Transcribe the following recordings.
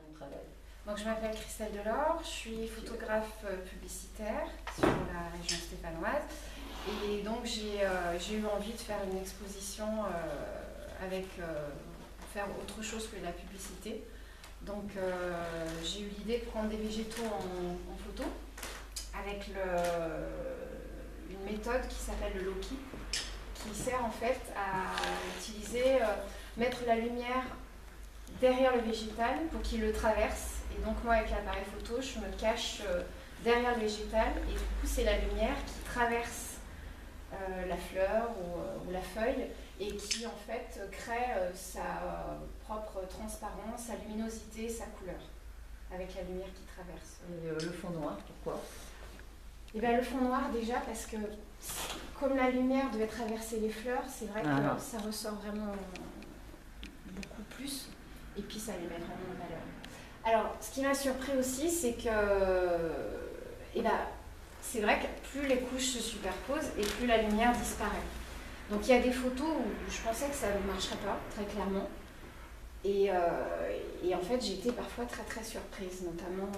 votre travail? Donc je m'appelle Christelle Delors, je suis photographe publicitaire sur la région stéphanoise et donc j'ai eu envie de faire une exposition pour faire autre chose que la publicité. Donc j'ai eu l'idée de prendre des végétaux en photo avec une méthode qui s'appelle le low-key, qui sert en fait à mettre la lumière derrière le végétal pour qu'il le traverse. Et donc moi avec l'appareil photo, je me cache derrière le végétal et du coup c'est la lumière qui traverse la fleur ou la feuille et qui en fait crée sa propre transparence, sa luminosité, sa couleur avec la lumière qui traverse. Et le fond noir, pourquoi? Et bien le fond noir déjà parce que comme la lumière devait traverser les fleurs, c'est vrai que ça ressort vraiment beaucoup plus et puis ça les met vraiment en valeur. Alors ce qui m'a surpris aussi c'est que c'est vrai que plus les couches se superposent et plus la lumière disparaît. Donc il y a des photos où je pensais que ça ne marcherait pas, très clairement. Et en fait j'ai été parfois très très surprise, notamment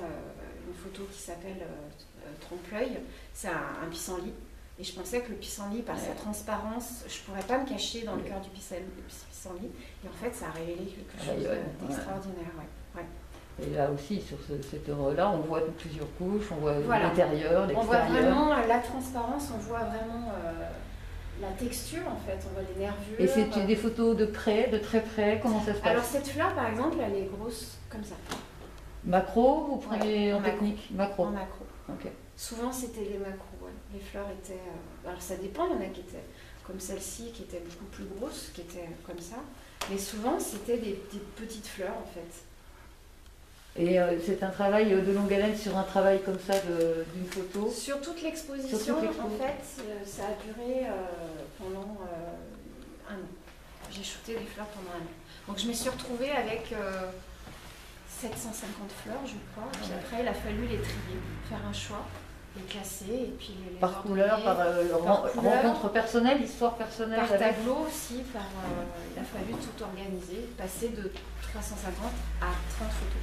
une photo qui s'appelle Trompe-l'œil, c'est un pissenlit. Et je pensais que le pissenlit, par sa transparence, je ne pourrais pas me cacher dans le cœur du pissenlit. Et en fait ça a révélé quelque chose d'extraordinaire. Ouais. Et là aussi, sur cette œuvre-là, on voit plusieurs couches, on voit l'intérieur, l'extérieur. On voit vraiment la transparence, on voit vraiment la texture en fait, on voit les nervures. Et c'est des photos de près, de très près, comment ça se passe? Alors cette fleur par exemple, elle est grosse comme ça. Macro, vous prenez en technique? Macro. En macro. Ok. Souvent c'était les macros, les fleurs étaient... alors ça dépend, il y en a qui étaient comme celle-ci, qui était beaucoup plus grosse, qui était comme ça. Mais souvent c'était des petites fleurs en fait. Et c'est un travail de longue haleine sur un travail comme ça d'une photo? Sur toute l'exposition, en fait, ça a duré pendant un an. J'ai shooté des fleurs pendant un an. Donc je me suis retrouvée avec 750 fleurs, je crois. Puis après, il a fallu les trier, faire un choix, les classer et puis les par couleur, par rencontre personnelle, histoire personnelle. Par tableau aussi, il a fallu tout organiser, passer de 350 à 30 photos.